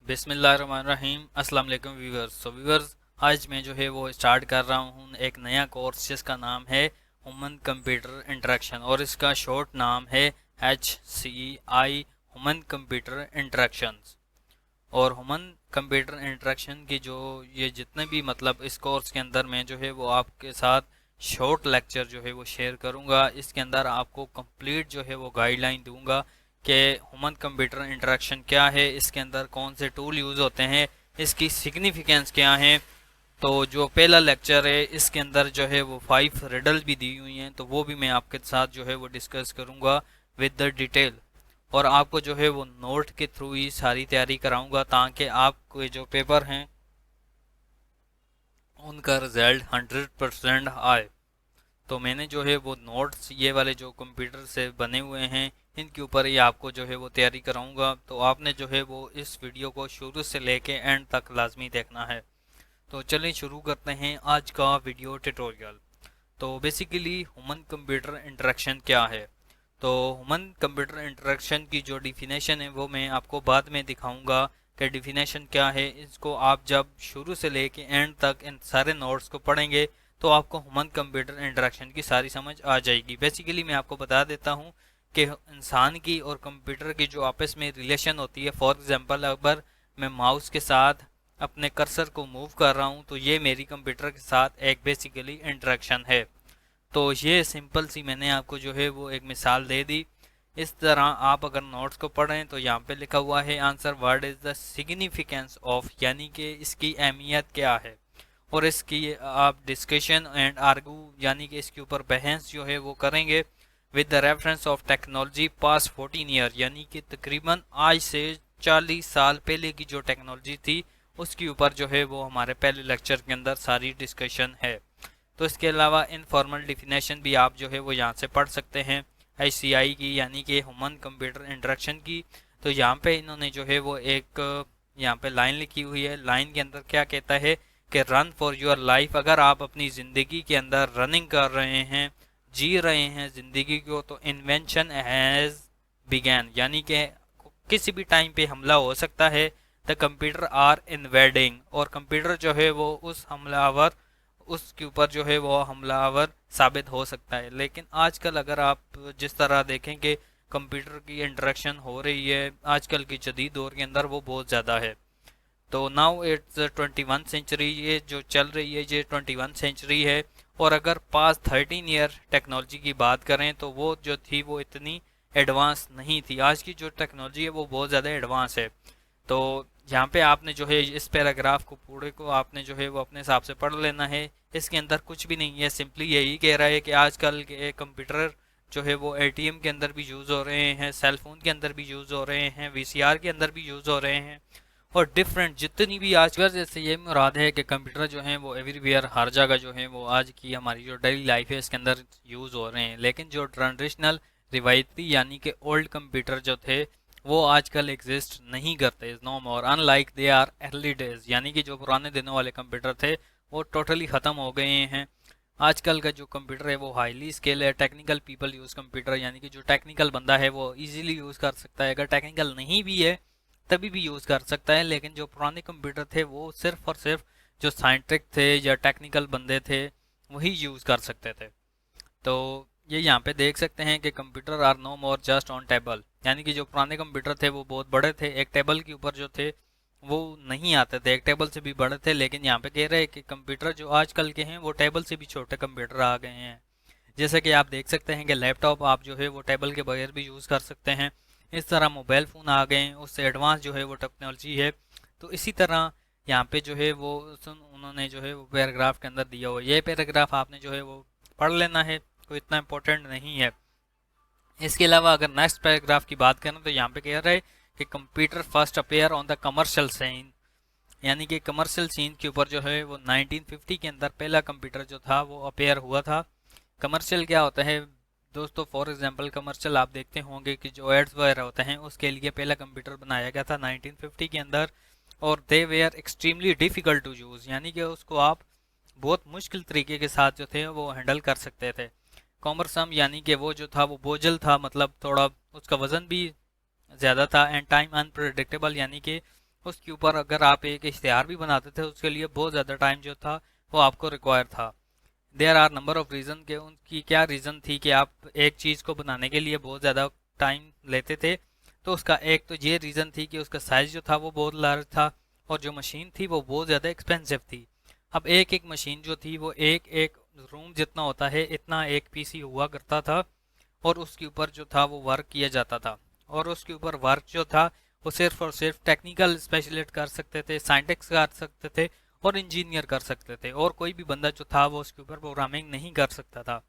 बिस्मिल्लाहिर्रहमानिर्रहीम अस्सलाम वालेकुम व्यूवर्स। व्यूवर्स, आज मैं जो है वो स्टार्ट कर रहा हूँ एक नया कोर्स जिसका नाम है ह्यूमन कंप्यूटर इंटरेक्शन और इसका शॉर्ट नाम है HCI ह्यूमन कंप्यूटर इंटरेक्शंस। और ह्यूमन कंप्यूटर इंटरेक्शन की जो ये जितने भी मतलब इस कोर्स के अंदर मैं जो है वो आपके साथ शॉर्ट लेक्चर जो है वो शेयर करूँगा। इसके अंदर आपको कंप्लीट जो है वो गाइडलाइन दूंगा कि ह्यूमन कंप्यूटर इंटरेक्शन क्या है, इसके अंदर कौन से टूल यूज़ होते हैं, इसकी सिग्निफिकेंस क्या है। तो जो पहला लेक्चर है इसके अंदर जो है वो 5 रिडल भी दी हुई हैं, तो वो भी मैं आपके साथ जो है वो डिस्कस करूँगा विद द डिटेल। और आपको जो है वो नोट के थ्रू ही सारी तैयारी कराऊंगा ताकि आपके जो पेपर हैं उनका रिजल्ट 100% आए। तो मैंने जो है वो नोट्स ये वाले जो कंप्यूटर से बने हुए हैं इनके ऊपर ही आपको जो है वो तैयारी कराऊंगा। तो आपने जो है वो इस वीडियो को शुरू से लेके एंड तक लाजमी देखना है। तो चलिए शुरू करते हैं आज का वीडियो ट्यूटोरियल। तो बेसिकली ह्यूमन कंप्यूटर इंटरेक्शन क्या है। तो ह्यूमन कंप्यूटर इंटरेक्शन की जो डिफिनेशन है वो मैं आपको बाद में दिखाऊंगा कि डिफिनेशन क्या है। इसको आप जब शुरू से लेके एंड तक इन सारे नोट्स को पढ़ेंगे तो आपको ह्यूमन कंप्यूटर इंटरेक्शन की सारी समझ आ जाएगी। बेसिकली मैं आपको बता देता हूँ कि इंसान की और कंप्यूटर की जो आपस में रिलेशन होती है, फॉर एग्जांपल अगर मैं माउस के साथ अपने कर्सर को मूव कर रहा हूँ तो ये मेरी कंप्यूटर के साथ एक बेसिकली इंटरेक्शन है। तो ये सिंपल सी मैंने आपको जो है वो एक मिसाल दे दी। इस तरह आप अगर नोट्स को पढ़ें तो यहाँ पे लिखा हुआ है answer what is the significance of, यानी कि इसकी अहमियत क्या है। और इसकी आप डिस्कशन एंड आर्गू यानी कि इसके ऊपर बहस जो है वो करेंगे with the reference of technology pass 14 year, यानी कि तकरीबन आज से 40 साल पहले की जो टेक्नोलॉजी थी उसके ऊपर जो है वो हमारे पहले लेक्चर के अंदर सारी डिस्कशन है। तो इसके अलावा इनफॉर्मल डिफिनेशन भी आप जो है वो यहाँ से पढ़ सकते हैं HCI की, यानी कि ह्यूमन कंप्यूटर इंटरेक्शन की। तो यहाँ पे इन्होंने जो है वो एक यहाँ पे लाइन लिखी हुई है। लाइन के अंदर क्या कहता है कि रन फॉर योर लाइफ। अगर आप अपनी ज़िंदगी के अंदर रनिंग कर रहे हैं, जी रहे हैं ज़िंदगी को, तो इन्वेंशन हैज़ बिगैन, यानी कि किसी भी टाइम पे हमला हो सकता है। द कंप्यूटर आर इन्वेडिंग, और कंप्यूटर जो है वो उस हमलावर उसके ऊपर जो है वो हमलावर साबित हो सकता है। लेकिन आजकल अगर आप जिस तरह देखें कि कंप्यूटर की इंटरेक्शन हो रही है आजकल की जदीद दौर के अंदर, वो बहुत ज़्यादा है। तो नाउ इट्स 21 सेंचुरी, ये जो चल रही है ये 21 सेंचुरी है। और अगर पास 13 ईयर टेक्नोलॉजी की बात करें तो वो जो थी वो इतनी एडवांस नहीं थी। आज की जो टेक्नोलॉजी है वो बहुत ज़्यादा एडवांस है। तो यहाँ पे आपने जो है इस पैराग्राफ को पूरे को आपने जो है वो अपने हिसाब से पढ़ लेना है। इसके अंदर कुछ भी नहीं है, सिंपली यही कह रहा है कि आजकल के कंप्यूटर जो है वो ATM के अंदर भी यूज़ हो रहे हैं, सेलफोन के अंदर भी यूज़ हो रहे हैं, VCR के अंदर भी यूज़ हो रहे हैं, और डिफरेंट जितनी भी आजकल, जैसे ये मुराद है कि कंप्यूटर जो है वो एवरीवेयर हर जगह जो है वो आज की हमारी जो डेली लाइफ है इसके अंदर यूज़ हो रहे हैं। लेकिन जो ट्रेडिशनल रिवायती यानी कि ओल्ड कंप्यूटर जो थे वो आजकल एग्जिस्ट नहीं करते, is no more, unlike they are early days, यानी कि जो पुराने दिनों वाले कंप्यूटर थे वो टोटली ख़त्म हो गए हैं। आजकल का जो कंप्यूटर है वो हाईली स्केल है, टेक्निकल पीपल यूज़ कंप्यूटर, यानी कि जो टेक्निकल बंदा है वो इजीली यूज़ कर सकता है। अगर टेक्निकल नहीं भी है तभी भी यूज़ कर सकता है। लेकिन जो पुराने कंप्यूटर थे वो सिर्फ और सिर्फ जो साइंटिस्ट थे या टेक्निकल बंदे थे वही यूज़ कर सकते थे। तो ये यहाँ पे देख सकते हैं कि computer are no more just on table, यानी कि जो पुराने कंप्यूटर थे वो बहुत बड़े थे, एक टेबल के ऊपर जो थे वो नहीं आते थे, एक टेबल से भी बड़े थे। लेकिन यहाँ पे कह रहे हैं कि कंप्यूटर जो आजकल के हैं वो टेबल से भी छोटे कंप्यूटर आ गए हैं। जैसे कि आप देख सकते हैं कि लैपटॉप आप जो है वो टेबल के बगैर भी यूज़ कर सकते हैं। इस तरह मोबाइल फ़ोन आ गए हैं, उससे एडवांस जो है वो टेक्नोलॉजी है। तो इसी तरह यहाँ पे जो है वो उन्होंने जो है वो पैराग्राफ के अंदर दिया हुआ, ये पैराग्राफ आपने जो है वो पढ़ लेना है, कोई इतना इम्पोर्टेंट नहीं है। इसके अलावा अगर नेक्स्ट पैराग्राफ की बात करें तो यहाँ पे कह रहा है कि computer first appear on the commercial scene, यानी कि कमर्शियल सीन के ऊपर जो है वो 1950 के अंदर पहला कंप्यूटर जो था वो अपेयर हुआ था। कमर्शियल क्या होता है दोस्तों, फॉर एग्जांपल कमर्शियल आप देखते होंगे कि जो एड्स वगैरह होते हैं उसके लिए पहला कंप्यूटर बनाया गया था 1950 के अंदर। और they were extremely difficult to use, यानी कि उसको आप बहुत मुश्किल तरीके के साथ जो थे वो हैंडल कर सकते थे। कॉमरसम यानी कि वो जो था वो बोझल था, मतलब थोड़ा उसका वज़न भी ज़्यादा था। एंड टाइम अनप्रडिक्टेबल, यानी कि उसके ऊपर अगर आप एक इश्तिहार भी बनाते थे उसके लिए बहुत ज़्यादा टाइम जो था वो आपको रिक्वायर था। There are number of reason के उनकी क्या रीज़न थी कि आप एक चीज़ को बनाने के लिए बहुत ज़्यादा टाइम लेते थे। तो उसका एक तो ये रीज़न थी कि उसका साइज़ जो था वो बहुत लार्ज था और जो मशीन थी वो बहुत ज़्यादा एक्सपेंसिव थी। अब एक एक मशीन जो थी वो एक एक रूम जितना होता है इतना एक पीसी हुआ करता था और उसके ऊपर जो था वो वर्क किया जाता था। और उसके ऊपर वर्क जो था वो सिर्फ और सिर्फ टेक्निकल स्पेशलिस्ट कर सकते थे, साइंटिस्ट कर सकते थे और इंजीनियर कर सकते थे, और कोई भी बंदा जो था वो उसके ऊपर प्रोग्रामिंग नहीं कर सकता था।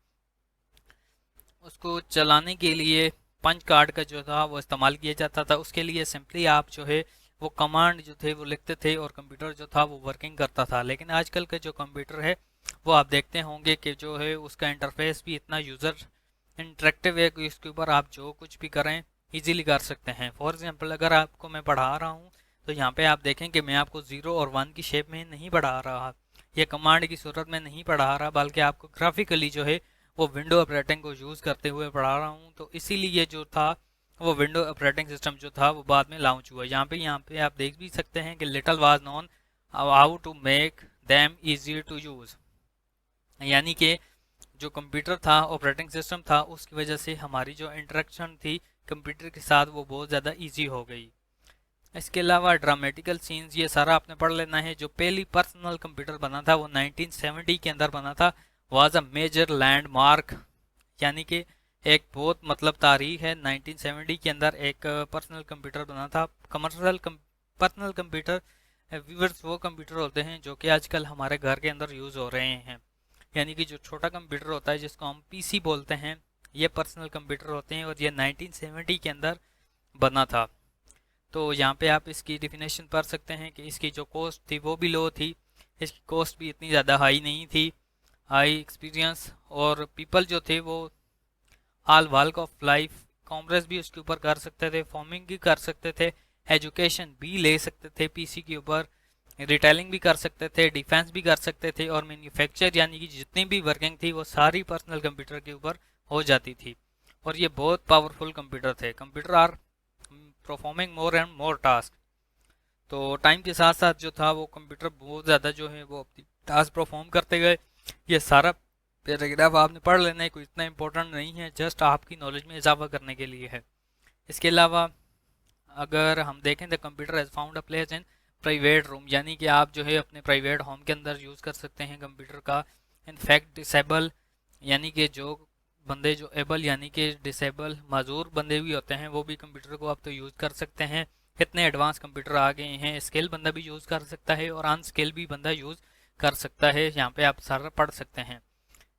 उसको चलाने के लिए पंच कार्ड का जो था वो इस्तेमाल किया जाता था। उसके लिए सिंपली आप जो है वो कमांड जो थे वो लिखते थे और कंप्यूटर जो था वो वर्किंग करता था। लेकिन आजकल के जो कंप्यूटर है वो आप देखते होंगे कि जो है उसका इंटरफेस भी इतना यूज़र इंटरेक्टिव है कि इसके ऊपर आप जो कुछ भी करें इजीली कर सकते हैं। फॉर एग्जांपल अगर आपको मैं पढ़ा रहा हूँ तो यहाँ पे आप देखें कि मैं आपको 0 और 1 की शेप में नहीं पढ़ा रहा, ये कमांड की सूरत में नहीं पढ़ा रहा, बल्कि आपको ग्राफिकली जो है वो विंडो ऑपरेटिंग को यूज़ करते हुए पढ़ा रहा हूँ। तो इसीलिए जो था वो विंडो ऑपरेटिंग सिस्टम जो था वो बाद में लॉन्च हुआ। यहाँ पे आप देख भी सकते हैं कि little was known how to make them easy to use, यानी कि जो कंप्यूटर था ऑपरेटिंग सिस्टम था उसकी वजह से हमारी जो इंटरेक्शन थी कंप्यूटर के साथ वो बहुत ज़्यादा इजी हो गई। इसके अलावा ड्रामेटिकल सीन्स ये सारा आपने पढ़ लेना है। जो पहली पर्सनल कंप्यूटर बना था वो 1970 के अंदर बना था, वाज अ मेजर लैंडमार्क, यानी कि एक बहुत मतलब तारीख है। 1970 के अंदर एक पर्सनल कंप्यूटर बना था। कमर्शियल पर्सनल कंप्यूटर व्यूअर्स वो कंप्यूटर होते हैं जो कि आजकल हमारे घर के अंदर यूज़ हो रहे हैं, यानी कि जो छोटा कंप्यूटर होता है जिसको हम पीसी बोलते हैं ये पर्सनल कंप्यूटर होते हैं, और ये 1970 के अंदर बना था। तो यहाँ पे आप इसकी डिफिनेशन पढ़ सकते हैं कि इसकी जो कॉस्ट थी वो भी लो थी, इसकी कॉस्ट भी इतनी ज़्यादा हाई नहीं थी। हाई एक्सपीरियंस और पीपल जो थे वो all walk of life commerce भी उसके ऊपर कर सकते थे, फार्मिंग भी कर सकते थे, एजुकेशन भी ले सकते थे पीसी के ऊपर, रिटेलिंग भी कर सकते थे, डिफेंस भी कर सकते थे, और मैन्युफैक्चर यानी कि जितनी भी वर्किंग थी वो सारी पर्सनल कंप्यूटर के ऊपर हो जाती थी। और ये बहुत पावरफुल कंप्यूटर थे। Computer are performing more and more task. तो टाइम के साथ साथ जो था वो कंप्यूटर बहुत ज़्यादा जो है वो अपनी टास्क परफॉर्म करते गए। ये सारा पैराग्राफ आपने पढ़ लेना है, कोई इतना इंपॉर्टेंट नहीं है, जस्ट आपकी नॉलेज में इजाफा करने के लिए है। इसके अलावा अगर हम देखें the computer has found a place in private room, यानी कि आप जो है अपने प्राइवेट होम के अंदर यूज़ कर सकते हैं कंप्यूटर का। इनफैक्ट डिसेबल, यानी कि जो बंदे जो एबल यानी कि डिसेबल माजूर बंदे भी होते हैं वो भी कंप्यूटर को अब तो यूज़ कर सकते हैं। कितने एडवांस कंप्यूटर आ गए हैं, स्किल बंदा भी यूज़ कर सकता है और अनस्किल भी बंदा यूज़ कर सकता है। यहाँ पे आप सारा पढ़ सकते हैं।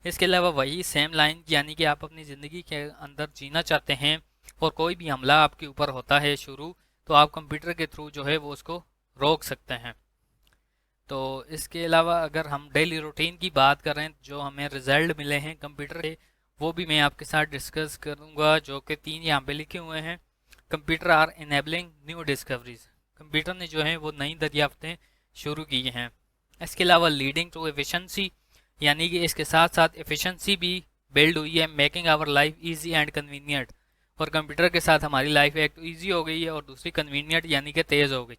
इसके अलावा वही सेम लाइन, यानी कि आप अपनी ज़िंदगी के अंदर जीना चाहते हैं और कोई भी हमला आपके ऊपर होता है शुरू, तो आप कंप्यूटर के थ्रू जो है वो उसको रोक सकते हैं। तो इसके अलावा अगर हम डेली रूटीन की बात करें जो हमें रिजल्ट मिले हैं कंप्यूटर के, वो भी मैं आपके साथ डिस्कस करूंगा, जो कि 3 यहाँ पे लिखे हुए हैं। Computer are enabling new discoveries, computer ने जो है वो नई दरियाफ्तें शुरू की हैं। इसके अलावा लीडिंग टू एफिशिएंसी, यानी कि इसके साथ साथ एफिशिएंसी भी बिल्ड हुई है। Making our life easy and convenient, और कंप्यूटर के साथ हमारी लाइफ एक तो ईजी हो गई है और दूसरी कन्वीनियंट यानी कि तेज़ हो गई।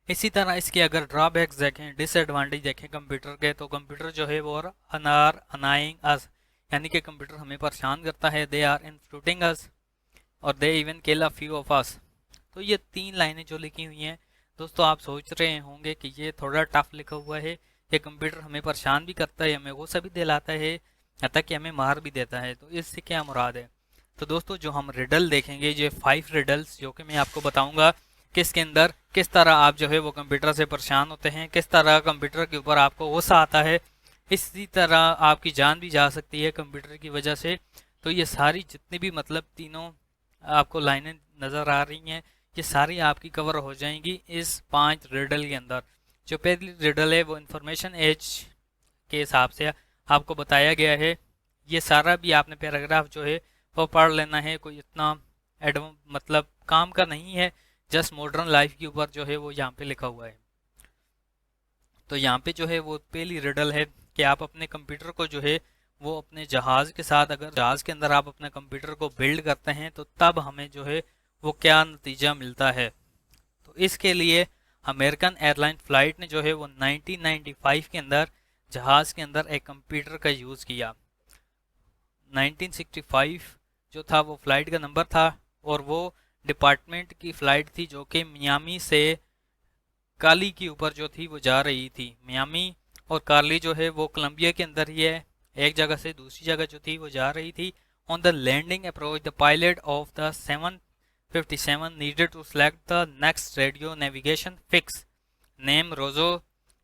इसी तरह इसके अगर ड्रॉबैक्स देखें, डिसएडवांटेज देखें कंप्यूटर के, तो कंप्यूटर जो है वो अनार अनाइंग अस, यानी कि कंप्यूटर हमें परेशान करता है। दे आर इंफ्लूटिंग अस और they even kill a few of us. तो ये 3 लाइनें जो लिखी हुई हैं दोस्तों, आप सोच रहे होंगे कि ये थोड़ा टफ लिखा हुआ है, ये कंप्यूटर हमें परेशान भी करता है, हमें गुस्सा भी दिलाता है, यहाँ तक कि हमें मार भी देता है। तो इससे क्या मुराद है? तो दोस्तों जो हम रिडल देखेंगे, ये 5 रिडल्स जो कि मैं आपको बताऊंगा किसके अंदर किस तरह आप जो है वो कंप्यूटर से परेशान होते हैं, किस तरह कंप्यूटर के ऊपर आपको गुस्सा आता है, इसी तरह आपकी जान भी जा सकती है कंप्यूटर की वजह से। तो ये सारी जितनी भी मतलब तीनों आपको लाइनें नज़र आ रही हैं, ये सारी आपकी कवर हो जाएंगी इस 5 रिडल के अंदर। जो पहली रिडल है वो इंफॉर्मेशन एज के हिसाब से आपको बताया गया है। ये सारा भी आपने पैराग्राफ जो है वो पढ़ लेना है, कोई इतना मतलब काम का नहीं है, जस्ट मॉडर्न लाइफ के ऊपर जो है वो यहाँ पे लिखा हुआ है। तो यहाँ पे जो है वो पहली रिडल है कि आप अपने कंप्यूटर को जो है वो अपने जहाज़ के साथ, अगर जहाज़ के अंदर आप अपने कंप्यूटर को बिल्ड करते हैं तो तब हमें जो है वो क्या नतीजा मिलता है। तो तो इसके लिए अमेरिकन एयरलाइन फ़्लाइट ने जो है वो 1995 के अंदर जहाज़ के अंदर एक कंप्यूटर का यूज़ किया। 1965 जो था वो फ़्लाइट का नंबर था और वो डिपार्टमेंट की फ़्लाइट थी जो कि मियामी से काली के ऊपर जो थी वो जा रही थी। मियामी और कार्ली जो है वो कोलंबिया के अंदर ही है, एक जगह से दूसरी जगह जो थी वो जा रही थी। On the landing approach the pilot of the 757 needed to select the next radio navigation fix name Rozo.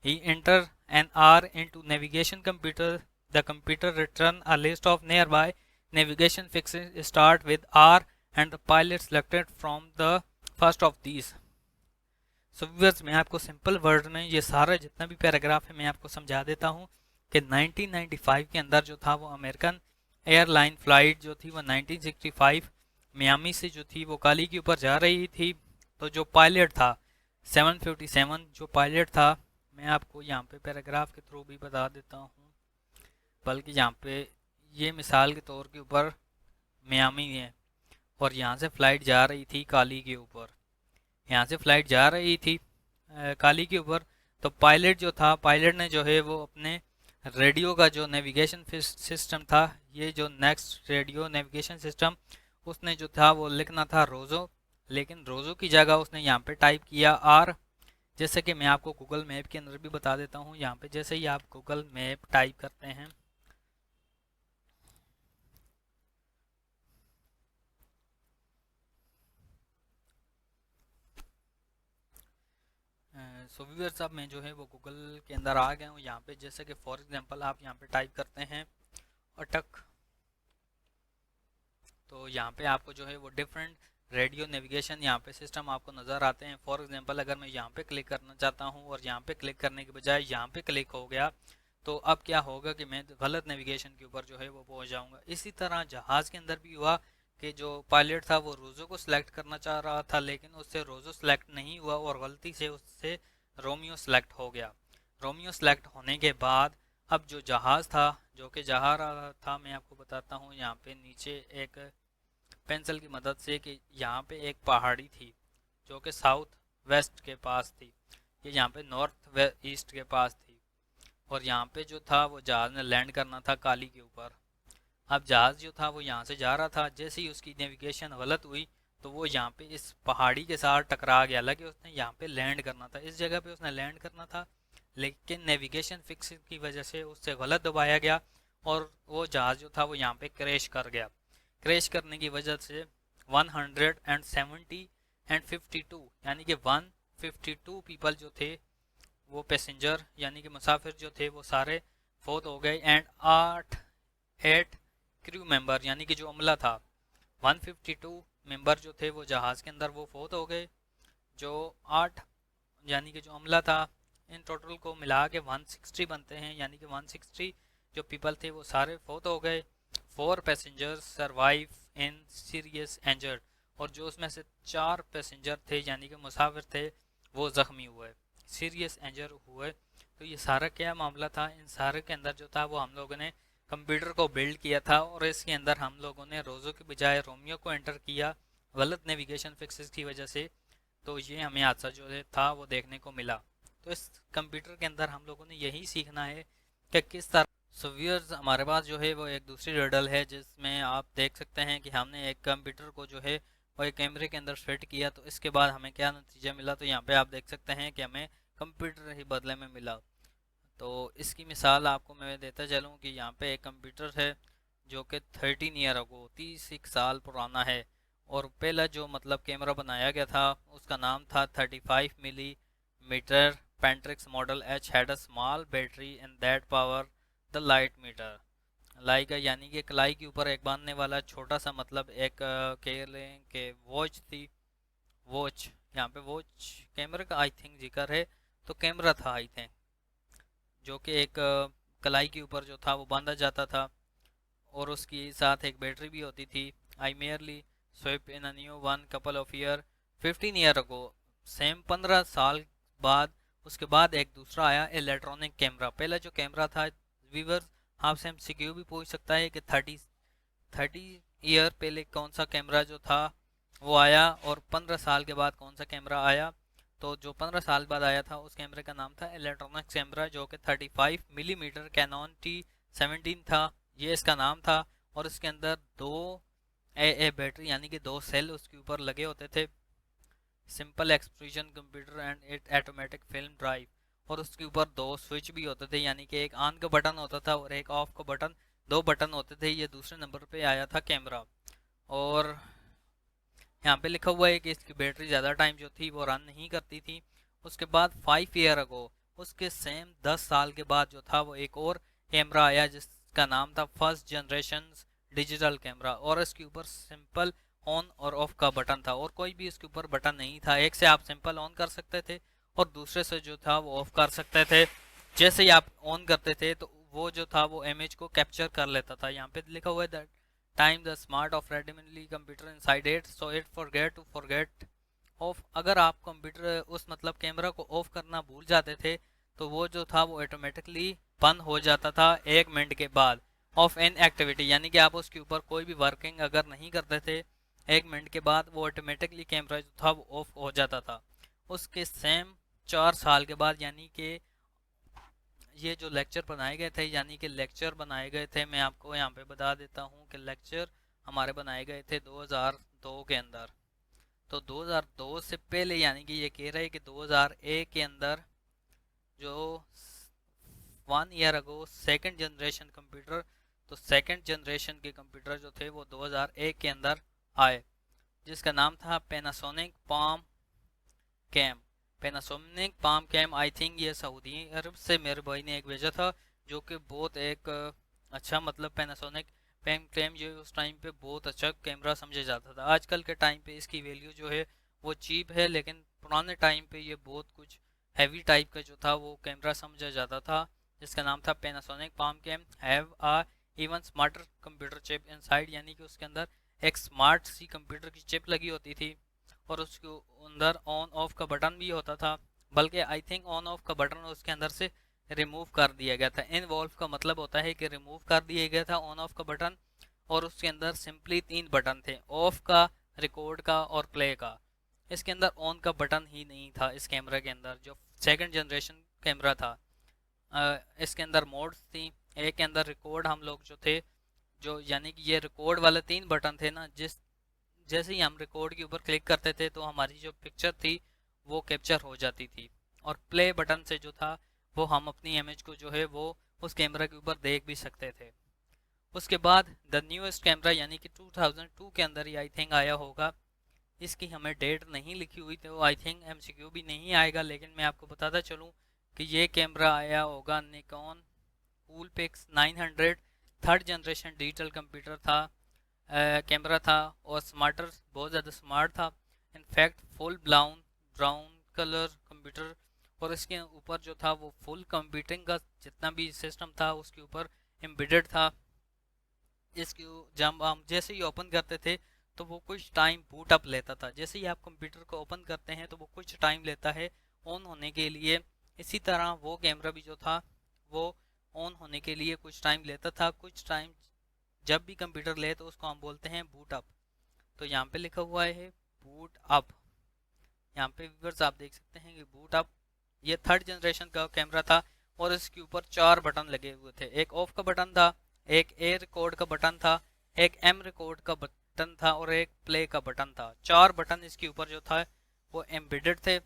He enter N R into navigation computer. The computer return a list of nearby navigation fixes start with R and the pilot selected from the first of these. So viewers, मैं आपको simple word में ये सारा जितना भी paragraph है मैं आपको समझा देता हूँ कि 1995 के अंदर जो था वो अमेरिकन एयरलाइन फ़्लाइट जो थी वो 1965 मियामी से जो थी वो काली के ऊपर जा रही थी। तो जो पायलट था 757 जो पायलट था, मैं आपको यहाँ पे पैराग्राफ के थ्रू भी बता देता हूँ, बल्कि यहाँ पे ये मिसाल के तौर के ऊपर मियामी है और यहाँ से फ़्लाइट जा रही थी काली के ऊपर, यहाँ से फ़्लाइट जा रही थी काली के ऊपर। तो पायलट जो था, पायलट ने जो है वो अपने रेडियो का जो नेविगेशन सिस्टम था, ये जो नेक्स्ट रेडियो नेविगेशन सिस्टम, उसने जो था वो लिखना था रोज़ो, लेकिन रोज़ो की जगह उसने यहाँ पे टाइप किया आर। जैसे कि मैं आपको गूगल मैप के अंदर भी बता देता हूँ, यहाँ पे जैसे ही आप गूगल मैप टाइप करते हैं सो व्यूअर्स, अब मैं जो है वो गूगल के अंदर आ गया हूँ। यहाँ पे जैसे कि फॉर एग्जांपल आप यहाँ पे टाइप करते हैं अटक, तो यहाँ पे आपको जो है वो डिफरेंट रेडियो नेविगेशन यहाँ पे सिस्टम आपको नज़र आते हैं। फॉर एग्जांपल अगर मैं यहाँ पे क्लिक करना चाहता हूँ और यहाँ पे क्लिक करने के बजाय यहाँ पे क्लिक हो गया, तो अब क्या होगा कि मैं गलत नेविगेशन के ऊपर जो है वो पहुँच जाऊँगा। इसी तरह जहाज़ के अंदर भी हुआ कि जो पायलट था वो रोज़ो को सिलेक्ट करना चाह रहा था, लेकिन उससे रोज़ो सिलेक्ट नहीं हुआ और गलती से उससे रोमियो सेलेक्ट हो गया। रोमियो सेलेक्ट होने के बाद अब जो जहाज़ था जो कि जा रहा था, मैं आपको बताता हूँ यहाँ पे नीचे एक पेंसिल की मदद से कि यहाँ पे एक पहाड़ी थी जो कि साउथ वेस्ट के पास थी, ये यहाँ पे नॉर्थ ईस्ट के पास थी, और यहाँ पे जो था वो जहाज़ ने लैंड करना था काली के ऊपर। अब जहाज़ जो था वो यहाँ से जा रहा था, जैसे ही उसकी नेविगेशन गलत हुई तो वो यहाँ पे इस पहाड़ी के साथ टकरा गया। हालांकि उसने यहाँ पे लैंड करना था, इस जगह पे उसने लैंड करना था, लेकिन नेविगेशन फिक्स की वजह से उससे गलत दबाया गया और वो जहाज़ जो था वो यहाँ पे क्रैश कर गया। क्रैश करने की वजह से 170 एंड 52 यानी कि 152 पीपल जो थे वो पैसेंजर यानी कि मुसाफिर जो थे वो सारे फौत हो गए एंड 8 क्रू मेंबर यानी कि जो अमला था 152 मेंबर जो थे वो जहाज़ के अंदर वो फौत हो गए। जो 8 यानी कि जो अमला था, इन टोटल को मिला के 160 बनते हैं, यानी कि 160 जो पीपल थे वो सारे फौत हो गए। 4 passengers survive in serious injured, और जो उसमें से 4 पैसेंजर थे यानी कि मुसाफिर थे वो ज़ख्मी हुए, सीरियस इंजर हुए। तो ये सारा क्या मामला था, इन सारे के अंदर जो था वो हम लोगों ने कंप्यूटर को बिल्ड किया था और इसके अंदर हम लोगों ने रोज़ो के बजाय रोमियो को एंटर किया गलत नेविगेशन फिक्सेस की वजह से। तो ये हमें हादसा जो है था वो देखने को मिला। तो इस कंप्यूटर के अंदर हम लोगों ने यही सीखना है कि किस तरह। सो व्यूअर्स, हमारे पास जो है वो एक दूसरी रिडल है जिसमें आप देख सकते हैं कि हमने एक कंप्यूटर को जो है वो एक कैमरे के अंदर फिट किया, तो इसके बाद हमें क्या नतीजा मिला। तो यहाँ पे आप देख सकते हैं कि हमें कंप्यूटर ही बदले में मिला। तो इसकी मिसाल आपको मैं देता चलूँ कि यहाँ पे एक कंप्यूटर है जो कि 13 ईयर अगो 30 साल पुराना है, और पहला जो मतलब कैमरा बनाया गया था उसका नाम था 35 millimetre Pentax model H, had a small battery and that power the light meter. लाई का यानी कि कलाई के ऊपर एक बांधने वाला छोटा सा मतलब एक कह लें कि वॉच थी। वॉच, यहाँ पे वॉच कैमरे का आई थिंक जिक्र है, तो कैमरा था आई थिंक जो कि एक कलाई के ऊपर जो था वो बांधा जाता था, और उसकी साथ एक बैटरी भी होती थी। I merely swap in a new one couple of year 15 year ago, same 15 साल बाद उसके बाद एक दूसरा आया इलेक्ट्रॉनिक कैमरा। पहला जो कैमरा था व्यूअर्स, आपसे एमसीक्यू भी पूछ सकता है कि 30 ईयर पहले कौन सा कैमरा जो था वो आया और 15 साल के बाद कौन सा कैमरा आया। तो जो 15 साल बाद आया था उस कैमरे का नाम था इलेक्ट्रॉनिक कैमरा, जो कि 35 मिलीमीटर कैनन T17 था, ये इसका नाम था। और इसके अंदर दो ए बैटरी यानी कि दो सेल उसके ऊपर लगे होते थे, simple expression computer and it automatic film drive. और उसके ऊपर दो स्विच भी होते थे, यानी कि एक ऑन का बटन होता था और एक ऑफ का बटन, दो बटन होते थे। ये दूसरे नंबर पे आया था कैमरा। और यहाँ पे लिखा हुआ है कि इसकी बैटरी ज़्यादा टाइम जो थी वो रन नहीं करती थी। उसके बाद 5 ईयर अगो, उसके सेम 10 साल के बाद जो था वो एक और कैमरा आया जिसका नाम था फर्स्ट जनरेशन डिजिटल कैमरा। और इसके ऊपर सिंपल ऑन और ऑफ का बटन था और कोई भी इसके ऊपर बटन नहीं था। एक से आप सिंपल ऑन कर सकते थे और दूसरे से जो था वो ऑफ कर सकते थे। जैसे ही आप ऑन करते थे तो वो जो था वो इमेज को कैप्चर कर लेता था। यहाँ पे लिखा हुआ है time the smart of readily computer inside it so it forget off. अगर आप कंप्यूटर उस मतलब कैमरा को ऑफ करना भूल जाते थे तो वो जो था वो ऑटोमेटिकली बंद हो जाता था 1 मिनट के बाद ऑफ एन एक्टिविटी, यानी कि आप उसके ऊपर कोई भी वर्किंग अगर नहीं करते थे 1 मिनट के बाद वो ऑटोमेटिकली कैमरा जो था वो ऑफ हो जाता था। उसके सेम 4 साल के बाद, यानी कि ये जो लेक्चर बनाए गए थे, यानी कि लेक्चर बनाए गए थे, मैं आपको यहाँ पे बता देता हूँ कि लेक्चर हमारे बनाए गए थे 2002 के अंदर। तो 2002 से पहले, यानी कि ये कह रहे हैं कि 2001 के अंदर जो 1 year ago second generation computer, तो सेकंड जनरेशन के कंप्यूटर जो थे वो 2001 के अंदर आए, जिसका नाम था Panasonic palm cam. Panasonic palm cam, I think ये सऊदी अरब से मेरे भाई ने एक भेजा था, जो कि बहुत एक अच्छा मतलब पैनासोनिक पाम कैम जो उस टाइम पे बहुत अच्छा कैमरा समझा जाता था। आजकल के टाइम पे इसकी वैल्यू जो है वो चीप है, लेकिन पुराने टाइम पे ये बहुत कुछ हैवी टाइप का जो था वो कैमरा समझा जाता था, जिसका नाम था Panasonic palm cam. Have a even smarter computer chip inside, यानी कि उसके अंदर एक स्मार्ट सी कंप्यूटर की चिप लगी होती थी और उसके अंदर ऑन ऑफ का बटन भी होता था। बल्कि आई थिंक ऑन ऑफ का बटन उसके अंदर से रिमूव कर दिया गया था। इनवॉल्व का मतलब होता है कि रिमूव कर दिया गया था ऑन ऑफ का बटन, और उसके अंदर सिंपली 3 बटन थे, ऑफ का, रिकॉर्ड का और प्ले का। इसके अंदर ऑन का बटन ही नहीं था इस कैमरा के अंदर, जो सेकंड जनरेशन कैमरा था। इसके अंदर मोड्स थी, एक के अंदर रिकॉर्ड हम लोग जो थे, जो यानी कि ये रिकॉर्ड वाले 3 बटन थे ना, जैसे ही हम रिकॉर्ड के ऊपर क्लिक करते थे तो हमारी जो पिक्चर थी वो कैप्चर हो जाती थी। और प्ले बटन से जो था वो हम अपनी इमेज को जो है वो उस कैमरा के ऊपर देख भी सकते थे। उसके बाद द न्यूएस्ट कैमरा, यानी कि 2002 के अंदर ही आई थिंक आया होगा, इसकी हमें डेट नहीं लिखी हुई तो आई थिंक एमसीक्यू भी नहीं आएगा, लेकिन मैं आपको बताता चलूँ कि ये कैमरा आया होगा Nikon Coolpix 900, third generation digital computer था, कैमरा था और स्मार्टर, बहुत ज़्यादा स्मार्ट था। In fact full brown colour computer, और इसके ऊपर जो था वो फुल कंप्यूटिंग का जितना भी सिस्टम था उसके ऊपर एम्बेडेड था। इसकी जब हम जैसे ही ओपन करते थे तो वो कुछ टाइम बूट अप लेता था। जैसे ही आप कंप्यूटर को ओपन करते हैं तो वो कुछ टाइम लेता है ऑन होने के लिए। इसी तरह वो कैमरा भी जो था वो ऑन होने के लिए कुछ टाइम लेता था। कुछ टाइम जब भी कंप्यूटर ले तो उसको हम बोलते हैं बूट अप। तो यहाँ पे लिखा हुआ है बूट अप, यहाँ पे व्यूअर्स आप देख सकते हैं कि बूट अप ये थर्ड जनरेशन का कैमरा था और इसके ऊपर 4 बटन लगे हुए थे। एक ऑफ का बटन था, एक ए रिकॉर्ड का बटन था, एक एम रिकॉर्ड का बटन था और एक प्ले का बटन था। 4 बटन इसके ऊपर जो था वो एम्बेडेड थे।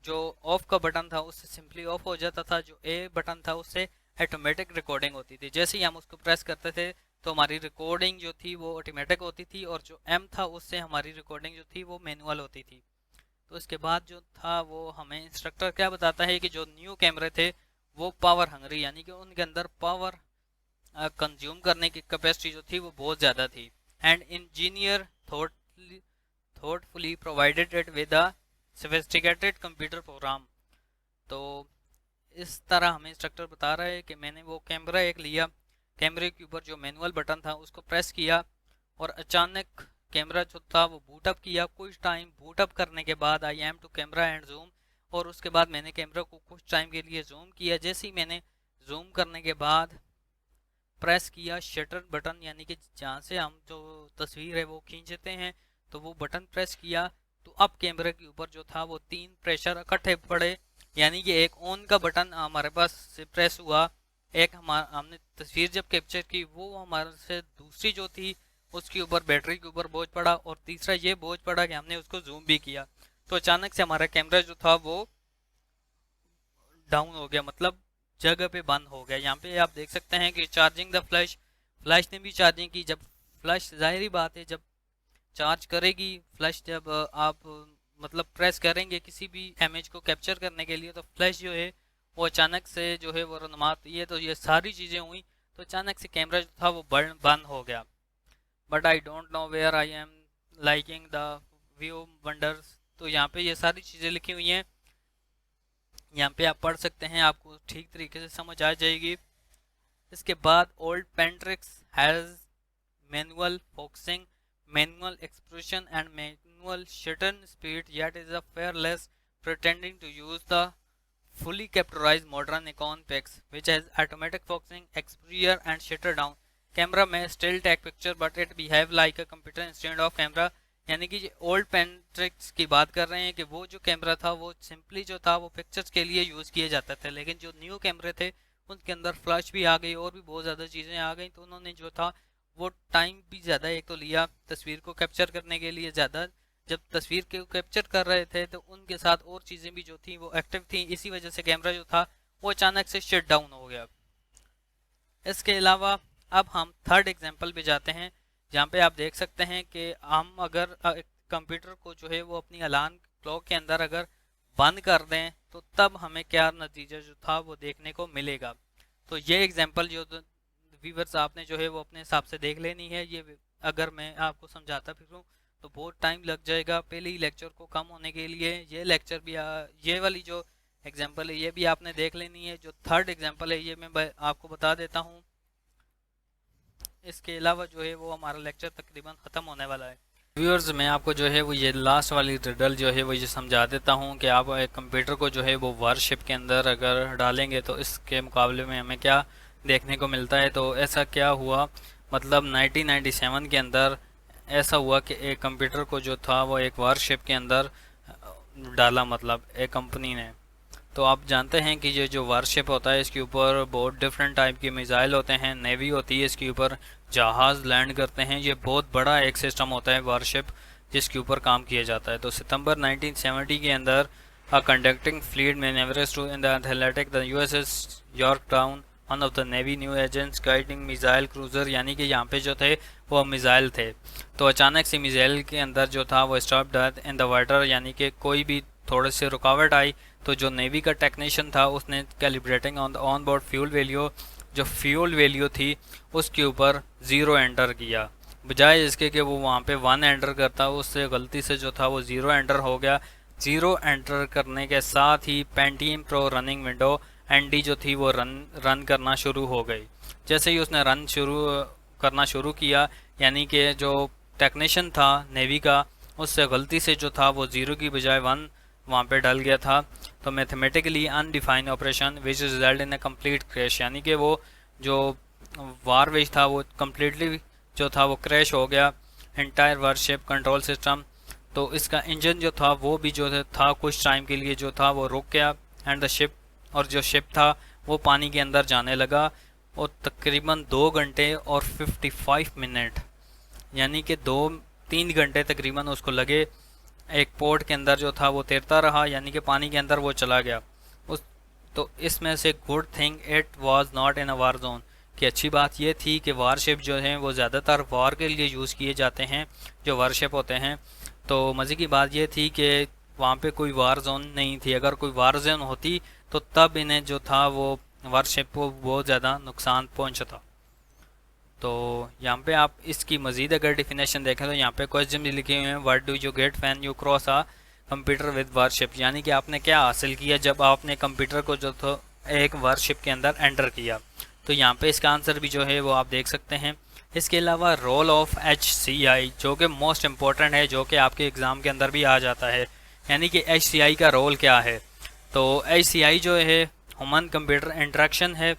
जो ऑफ का बटन था उससे सिंपली ऑफ हो जाता था, जो ए बटन था उससे ऑटोमेटिक रिकॉर्डिंग होती थी। जैसे ही हम उसको प्रेस करते थे तो हमारी रिकॉर्डिंग जो थी वो ऑटोमेटिक होती थी, और जो एम था उससे हमारी रिकॉर्डिंग जो थी वो मैनुअल होती थी। तो इसके बाद जो था वो हमें इंस्ट्रक्टर क्या बताता है कि जो न्यू कैमरे थे वो पावर हंगरी, यानी कि उनके अंदर पावर कंज्यूम करने की कैपेसिटी जो थी वो बहुत ज़्यादा थी। And engineer thoughtfully provided it with a sophisticated computer program। तो इस तरह हमें इंस्ट्रक्टर बता रहा है कि मैंने वो कैमरा एक लिया, कैमरे के ऊपर जो मैनुअल बटन था उसको प्रेस किया और अचानक कैमरा जो था वो बूटअप किया। कुछ टाइम बूटअप करने के बाद I am to camera and zoom, और उसके बाद मैंने कैमरा को कुछ टाइम के लिए जूम किया। जैसे ही मैंने जूम करने के बाद प्रेस किया शटर बटन, यानी कि जहाँ से हम जो तस्वीर है वो खींचते हैं, तो वो बटन प्रेस किया तो अब कैमरे के ऊपर जो था वो 3 प्रेशर इकट्ठे पड़े, यानी कि एक ऑन का बटन हमारे पास से प्रेस हुआ, एक हमने तस्वीर जब कैप्चर की वो हमारे से दूसरी जो थी उसके ऊपर बैटरी के ऊपर बोझ पड़ा, और तीसरा ये बोझ पड़ा कि हमने उसको जूम भी किया, तो अचानक से हमारा कैमरा जो था वो डाउन हो गया, मतलब जगह पे बंद हो गया। यहाँ पे आप देख सकते हैं कि चार्जिंग द फ्लैश, फ्लैश ने भी चार्जिंग की। जब फ्लैश, जाहिर बात है जब चार्ज करेगी फ्लैश, जब आप मतलब प्रेस करेंगे किसी भी इमेज को कैप्चर करने के लिए, तो फ्लैश जो है वो अचानक से जो है वो रनमात, ये सारी चीज़ें हुई, तो अचानक से कैमरा जो था वो बंद हो गया। But I don't know where I am liking the view wonders. तो यहाँ पे ये सारी चीज़ें लिखी हुई हैं, यहाँ पे आप पढ़ सकते हैं, आपको ठीक तरीके से समझ आ जाएगी। इसके बाद old Pentax has manual focusing, manual expression and manual shutter speed, yet is a fearless pretending to use the fully capturized modern Nikon Pix which has automatic focusing, exposure and shutter down. Camera may still take picture but it behave like a computer instead of camera। यानी कि old पेंट्रिक्स की बात कर रहे हैं कि वो जो कैमरा था वो सिंपली जो था वो पिक्चर्स के लिए यूज़ किए जाते थे, लेकिन जो न्यू कैमरे थे उनके अंदर फ्लैश भी आ गई और भी बहुत ज़्यादा चीज़ें आ गई, तो उन्होंने जो था वो टाइम भी ज़्यादा एक तो लिया तस्वीर को कैप्चर करने के लिए ज़्यादा। जब तस्वीर को कैप्चर कर रहे थे तो उनके साथ और चीज़ें भी जो थी वो एक्टिव थी, इसी वजह से कैमरा जो था वो अचानक से शट डाउन हो गया। इसके अलावा अब हम थर्ड एग्जांपल पे जाते हैं, जहाँ पे आप देख सकते हैं कि हम अगर कंप्यूटर को जो है वो अपनी अलार्म क्लॉक के अंदर अगर बंद कर दें तो तब हमें क्या नतीजा जो था वो देखने को मिलेगा। तो ये एग्जांपल जो व्यूअर्स आपने जो है वो अपने हिसाब से देख लेनी है। ये अगर मैं आपको समझाता फिरूँ तो बहुत टाइम लग जाएगा पहले ही लेक्चर को कम होने के लिए। ये लेक्चर भी ये वाली जो एग्जांपल है ये भी आपने देख लेनी है। जो थर्ड एग्जांपल है ये मैं आपको बता देता हूँ। इसके अलावा जो है वो हमारा लेक्चर तकरीबन ख़त्म होने वाला है। व्यूअर्स मैं आपको जो है वो ये लास्ट वाली रिडल जो है वो ये समझा देता हूँ कि आप एक कंप्यूटर को जो है वो वारशिप के अंदर अगर डालेंगे तो इसके मुकाबले में हमें क्या देखने को मिलता है। तो ऐसा क्या हुआ, मतलब 1997 के अंदर ऐसा हुआ कि एक कंप्यूटर को जो था वो एक वारशिप के अंदर डाला, मतलब एक कंपनी ने। तो आप जानते हैं कि ये जो वारशिप होता है इसके ऊपर बहुत डिफरेंट टाइप के मिसाइल होते हैं, नेवी होती है इसके ऊपर, जहाज़ लैंड करते हैं। ये बहुत बड़ा एक सिस्टम होता है वारशिप जिसके ऊपर काम किया जाता है। तो सितंबर 1970 के अंदर conducting fleet manoeuvres to in the Atlantic the USS Yorktown one of the navy new agents guiding missile cruiser, यानी कि यहाँ पे जो थे वो मिसाइल थे। तो अचानक से मिसाइल के अंदर जो था वो stop death in the water, यानी कि कोई भी थोड़े से रुकावट आई तो जो नेवी का टेक्नीशियन था उसने calibrating on the on board fuel value, जो फ्यूल वैल्यू थी उसके ऊपर 0 एंटर किया, बजाय इसके कि वो वहाँ पे 1 एंटर करता, उससे गलती से जो था वो 0 एंटर हो गया। 0 एंटर करने के साथ ही Pentium pro running window NT जो थी वो रन करना शुरू हो गई। जैसे ही उसने रन करना शुरू किया, यानी कि जो टेक्नीशियन था नेवी का उससे गलती से जो था वो 0 की बजाय 1 वहाँ पे डल गया था। तो mathematically undefined operation which result in a complete crash, यानी कि वो जो वारवेज था वो कम्प्लीटली जो था वो क्रैश हो गया, एंटायर वारशिप कंट्रोल सिस्टम। तो इसका इंजन जो था वो भी जो था कुछ टाइम के लिए जो था वो रुक गया, एंड द शिप, और जो शिप था वो पानी के अंदर जाने लगा। और तकरीबन 2 घंटे और 55 मिनट, यानी कि 2-3 घंटे तकरीबन उसको लगे एक पोर्ट के अंदर जो था वो तैरता रहा, यानी कि पानी के अंदर वो चला गया। तो इसमें से good thing it was not in a war zone, कि अच्छी बात ये थी कि वारशिप जो हैं वो ज़्यादातर वार के लिए यूज़ किए जाते हैं जो वारशिप होते हैं। तो मज़े की बात ये थी कि वहाँ पे कोई वार जोन नहीं थी। अगर कोई वार जोन होती तो तब इन्हें जो था वो वारशिप को बहुत ज़्यादा नुकसान पहुँचता। तो यहाँ पे आप इसकी मज़ीद अगर डिफिनेशन देखें तो यहाँ पे क्वेश्चन भी लिखे हुए हैं, what do you get when you cross a computer with warship, यानी कि आपने क्या हासिल किया जब आपने कंप्यूटर को जो था एक वारशिप के अंदर एंटर किया। तो यहाँ पे इसका आंसर भी जो है वो आप देख सकते हैं। इसके अलावा रोल ऑफ HCI जो कि मोस्ट इम्पोर्टेंट है, जो कि आपके एग्ज़ाम के अंदर भी आ जाता है, यानी कि HCI का रोल क्या है। तो HCI जो है ह्यूमन कंप्यूटर इंटरेक्शन है।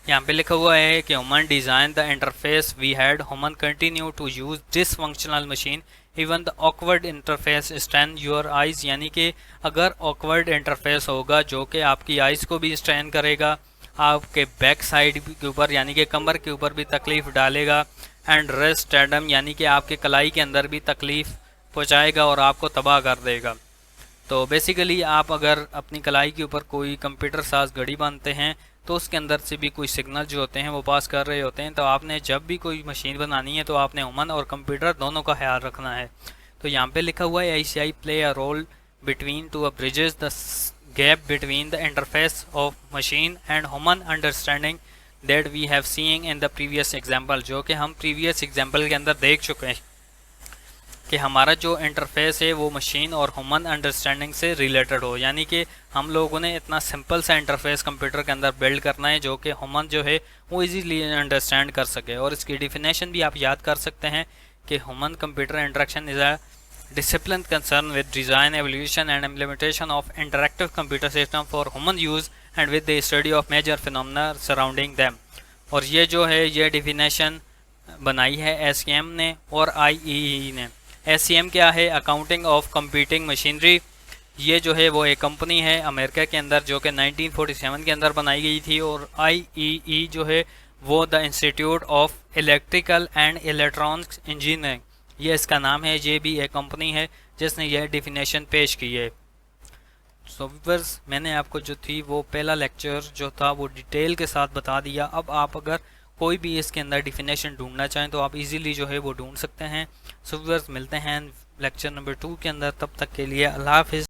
यहाँ पे लिखा हुआ है कि human design the interface we had, human continue to use this functional machine even the awkward interface strain your eyes, यानी कि अगर ऑकवर्ड इंटरफेस होगा जो कि आपकी आइज को भी स्ट्रेन करेगा, आपके बैक साइड के ऊपर यानी कि कमर के ऊपर भी तकलीफ डालेगा, एंड रेस्ट एडम यानी कि आपके कलाई के अंदर भी तकलीफ पहुँचाएगा और आपको तबाह कर देगा। तो बेसिकली आप अगर अपनी कलाई के ऊपर कोई कंप्यूटर साज घड़ी बांधते हैं तो उसके अंदर से भी कोई सिग्नल जो होते हैं वो पास कर रहे होते हैं। तो आपने जब भी कोई मशीन बनानी है तो आपने ह्यूमन और कंप्यूटर दोनों का ख्याल रखना है। तो यहाँ पे लिखा हुआ है ACI play a role between to a bridges the gap between the interface of machine and human understanding that we have seeing in the previous example, जो कि हम प्रीवियस एग्जाम्पल के अंदर देख चुके हैं कि हमारा जो इंटरफेस है वो मशीन और ह्यूमन अंडरस्टैंडिंग से रिलेटेड हो, यानी कि हम लोगों ने इतना सिंपल सा इंटरफेस कंप्यूटर के अंदर बिल्ड करना है जो कि ह्यूमन जो है वो इजीली अंडरस्टैंड कर सके। और इसकी डिफिनेशन भी आप याद कर सकते हैं कि human computer interaction is a disciplined concern with design, evolution and implementation of interactive computer system for human use and with the study of major phenomena surrounding them। और ये जो है ये डिफिनेशन बनाई है SCM ने और IEEE ने। SCM क्या है? Accounting of computing machinery. ये जो है वो एक कंपनी है अमेरिका के अंदर जो कि 1947 के अंदर बनाई गई थी। और IEEE जो है वो the institute of electrical and electronics engineering, ये इसका नाम है। ये भी एक कंपनी है जिसने यह डिफिनेशन पेश की है। सो व्यूअर्स, मैंने आपको जो थी वो पहला लेक्चर जो था वो डिटेल के साथ बता दिया। अब आप अगर कोई भी इसके अंदर डिफिनेशन ढूंढना चाहें तो आप इजीली जो है वो ढूंढ सकते हैं। सो व्यूअर्स, मिलते हैं लेक्चर नंबर 2 के अंदर। तब तक के लिए अल्लाह हाफिज़।